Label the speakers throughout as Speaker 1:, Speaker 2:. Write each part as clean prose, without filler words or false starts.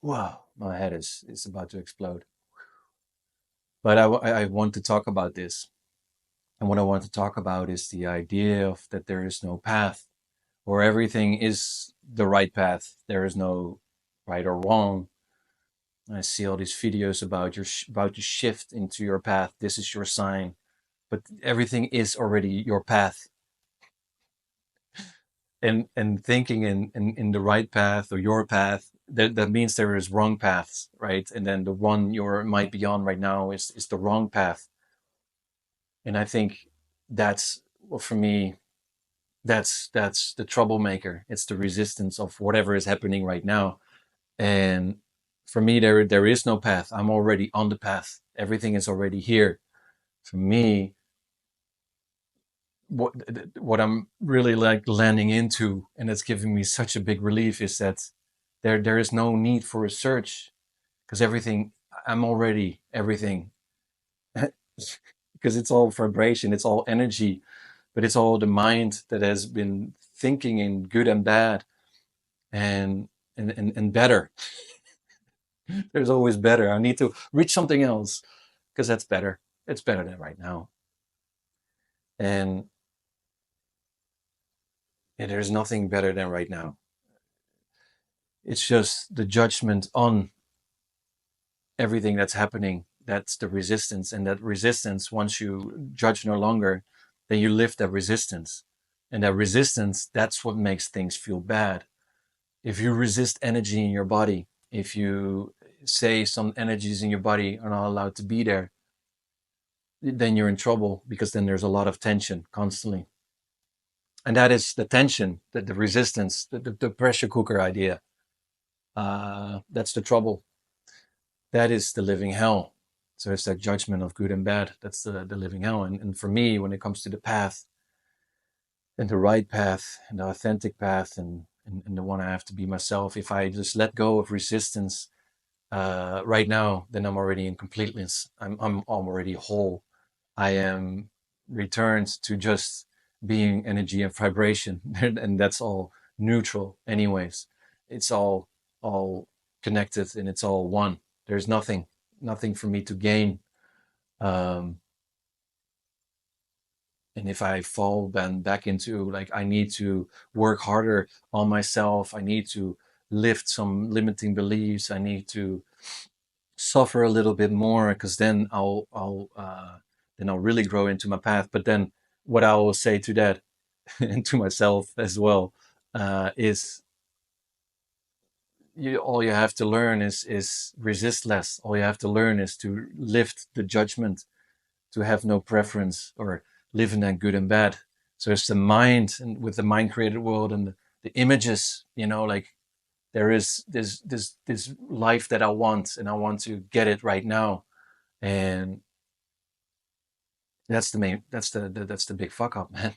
Speaker 1: Wow, my head is about to explode. But I want to talk about this. And what I want to talk about is the idea of that there is no path, or everything is the right path. There is no right or wrong. I see all these videos about about to shift into your path. This is your sign, but everything is already your path. And thinking in the right path or your path, that means there is wrong paths, right? And then the one you might be on right now is the wrong path. And I think that's, well, for me, that's the troublemaker. It's the resistance of whatever is happening right now. And for me, there is no path. I'm already on the path. Everything is already here. For me, what what I'm really like landing into, and it's giving me such a big relief, is that there is no need for a search, because everything, I'm already everything. Because it's all vibration, it's all energy, but it's all the mind that has been thinking in good and bad, and better. There's always better. I need to reach something else because that's better. It's better than right now. And yeah, there's nothing better than right now. It's just the judgment on everything that's happening. That's the resistance. And that resistance, once you judge no longer, then you lift that resistance. And that resistance, that's what makes things feel bad. If you resist energy in your body, if you say some energies in your body are not allowed to be there, then you're in trouble, because then there's a lot of tension constantly. And that is the tension, the resistance, the pressure cooker idea. That's the trouble. That is the living hell. So it's that judgment of good and bad. That's the living hell. And for me, when it comes to the path, and the right path, and the authentic path, and the one I have to be myself, if I just let go of resistance right now, then I'm already in completeness. I'm already whole. I am returned to just being energy and vibration, and that's all neutral, anyways. It's all connected, and it's all one. There's nothing for me to gain. Um, and if I fall then back into, like, I need to work harder on myself, I need to lift some limiting beliefs, I need to suffer a little bit more, because then I'll really grow into my path. But then what I will say to that, and to myself as well, is all you have to learn is resist less. All you have to learn is to lift the judgment, to have no preference, or live in that good and bad. So it's the mind, and with the mind created world, and the images, like, there is this life that I want, and I want to get it right now. And that's the main, that's the big fuck up, man.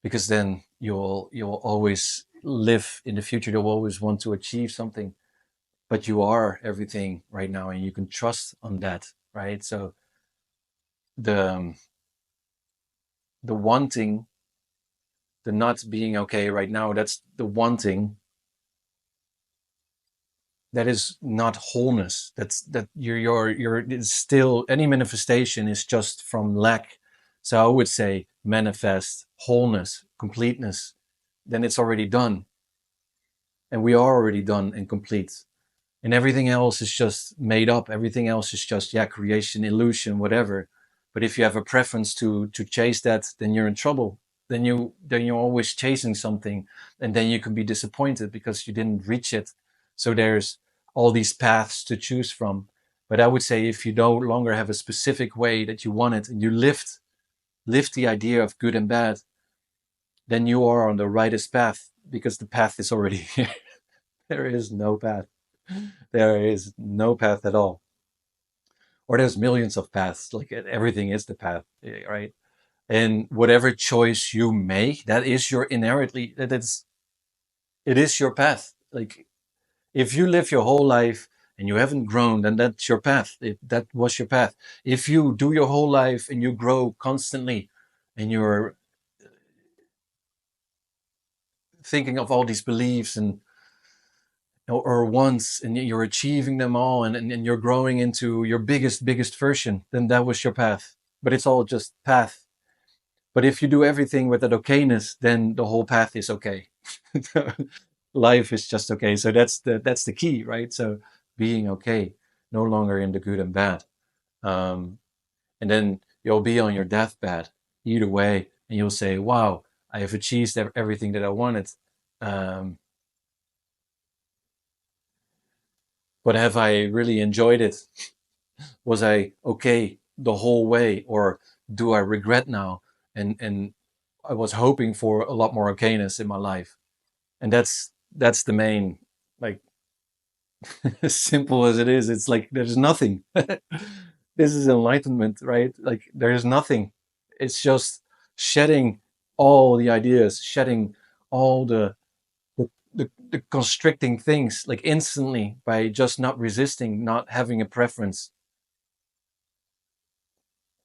Speaker 1: Because then you'll always live in the future. You'll always want to achieve something, but you are everything right now, and you can trust on that, right? So the the wanting, the not being okay right now, that's the wanting. That is not wholeness. That you're it's still, any manifestation is just from lack. So I would say manifest wholeness, completeness, then it's already done. And we are already done and complete. And everything else is just made up. Everything else is just, yeah, creation, illusion, whatever. But if you have a preference to chase that, then you're in trouble. Then you're always chasing something, and then you can be disappointed because you didn't reach it. So there's all these paths to choose from. But I would say, if you no longer have a specific way that you want it, and you lift the idea of good and bad, then you are on the rightest path, because the path is already here. There is no path. There is no path at all. Or there's millions of paths. Like, everything is the path, right? And whatever choice you make, that is your inherently, it is your path. Like, if you live your whole life and you haven't grown, then that's your path. That was your path. If you do your whole life and you grow constantly, and you're thinking of all these beliefs, and or wants, and you're achieving them all, and you're growing into your biggest version, then that was your path. But it's all just path. But if you do everything with that okayness, then the whole path is okay. Life is just okay. So that's the key, right? So being okay, no longer in the good and bad. Um, and then you'll be on your deathbed either way, and you'll say, wow, I have achieved everything that I wanted. Um, but have I really enjoyed it? Was I okay the whole way, or do I regret now? And I was hoping for a lot more okayness in my life, and that's the main, like, as simple as it is. It's like there's nothing. This is enlightenment, right? Like there's nothing. It's just shedding all the ideas, shedding all the constricting things, like instantly, by just not resisting, not having a preference,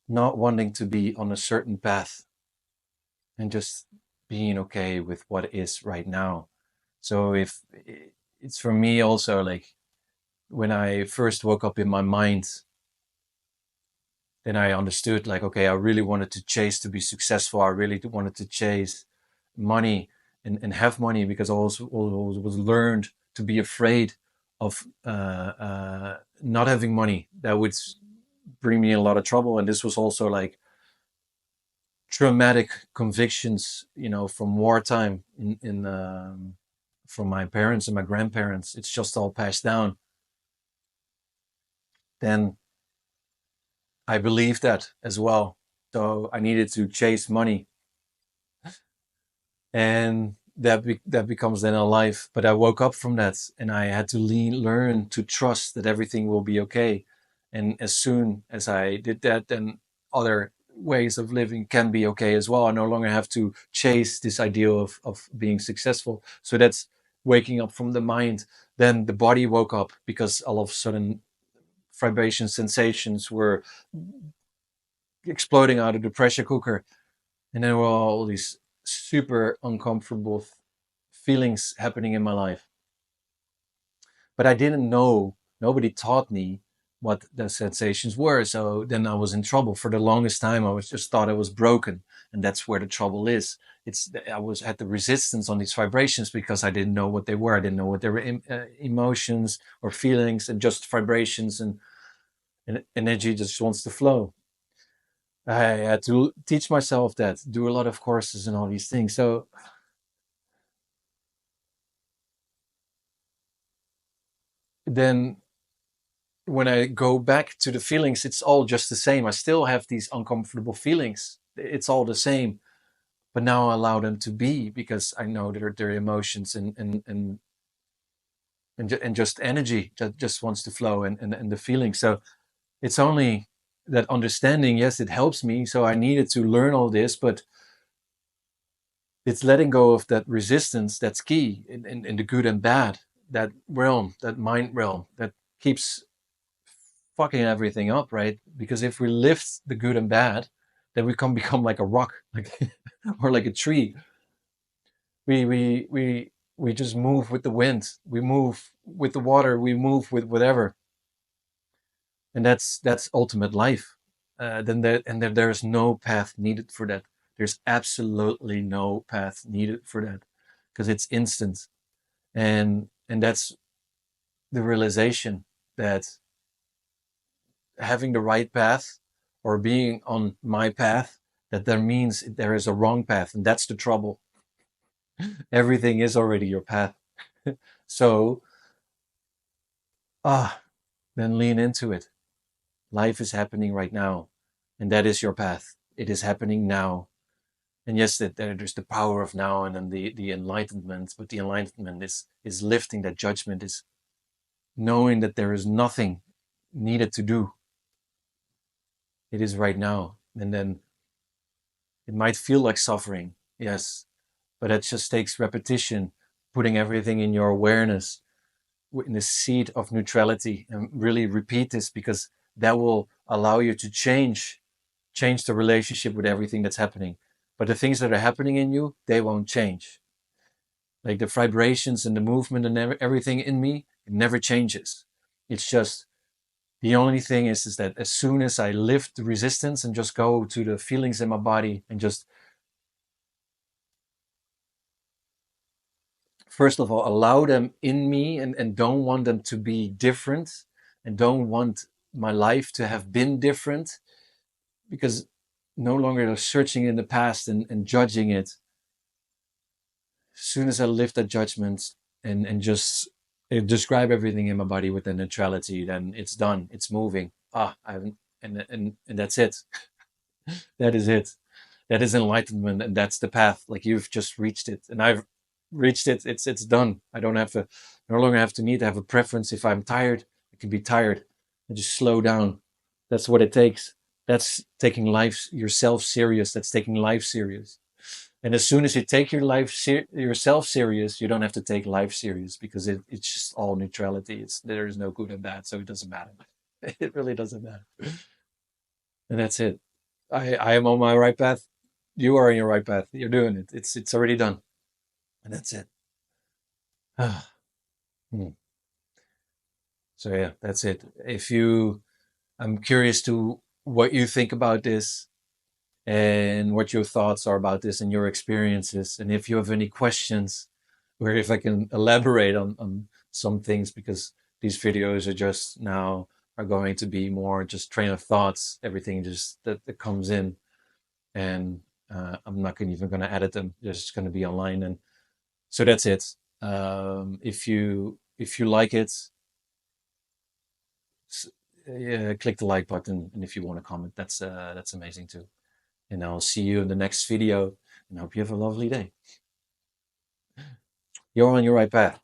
Speaker 1: not wanting to be on a certain path, and just being okay with what is right now. So if it's for me also, like when I first woke up in my mind, then I understood, like, okay, I really wanted to chase to be successful. I really wanted to chase money, and have money, because I also was learned to be afraid of not having money. That would bring me in a lot of trouble. And this was also like traumatic convictions, from wartime, from my parents and my grandparents. It's just all passed down. Then I believed that as well. So I needed to chase money, and that becomes then a life. But I woke up from that, and I had to learn to trust that everything will be okay. And as soon as I did that, then other ways of living can be okay as well. I no longer have to chase this ideal of being successful. So that's waking up from the mind. Then the body woke up, because all of a sudden vibration sensations were exploding out of the pressure cooker, and there were all these super uncomfortable feelings happening in my life. But I didn't know, nobody taught me what the sensations were. So then I was in trouble. For the longest time, I was just thought I was broken. And that's where the trouble is. I was had the resistance on these vibrations, because I didn't know what they were. I didn't know what they were, emotions or feelings, and just vibrations, and energy just wants to flow. I had to teach myself that, do a lot of courses and all these things. So then when I go back to the feelings, it's all just the same. I still have these uncomfortable feelings. It's all the same, but now I allow them to be, because I know they're emotions, and just energy that just wants to flow, and the feeling. So it's only that understanding. Yes, it helps me. So I needed to learn all this, but it's letting go of that resistance that's key in the good and bad, that realm, that mind realm that keeps fucking everything up, right? Because if we lift the good and bad, then we can become like a rock, like or like a tree. We just move with the wind. We move with the water. We move with whatever, and that's ultimate life. Then there's no path needed for that. There's absolutely no path needed for that, because it's instant, and that's the realization that having the right path, or being on my path, that there means there is a wrong path, and that's the trouble. Everything is already your path. So ah then lean into it. Life is happening right now, and that is your path. It is happening now. And yes, that there's the power of now, and then the enlightenment. But the enlightenment is lifting that judgment, is knowing that there is nothing needed to do. It is right now. And then it might feel like suffering, yes, but it just takes repetition, putting everything in your awareness, in the seat of neutrality, and really repeat this, because that will allow you to change the relationship with everything that's happening. But the things that are happening in you, they won't change. Like the vibrations and the movement and everything in me, it never changes. It's just, the only thing is that as soon as I lift the resistance and just go to the feelings in my body and just, first of all, allow them in me, and don't want them to be different, and don't want my life to have been different, because no longer searching in the past and judging it. As soon as I lift that judgment and just describe everything in my body with the neutrality, then it's done. It's moving. I haven't, and that's it. That is it. That is enlightenment, and that's the path. Like, you've just reached it, and I've reached it. It's done. I don't have to, no longer have to need to have a preference. If I'm tired, I can be tired and just slow down. That's what it takes. That's taking life yourself serious. That's taking life serious. And as soon as you take yourself serious, you don't have to take life serious, because it's just all neutrality. There is no good and bad, so it doesn't matter. It really doesn't matter. And that's it. I am on my right path. You are in your right path. You're doing it. It's already done. And that's it. Hmm. So yeah, that's it. I'm curious to what you think about this, and what your thoughts are about this and your experiences. And if you have any questions, or if I can elaborate on some things, because these videos are going to be more just train of thoughts, everything just that comes in. And I'm not even going to edit them. They're just going to be online. And so that's it. If you like it, yeah, click the like button. And if you want to comment, that's amazing too. And I'll see you in the next video, and I hope you have a lovely day. You're on your right path.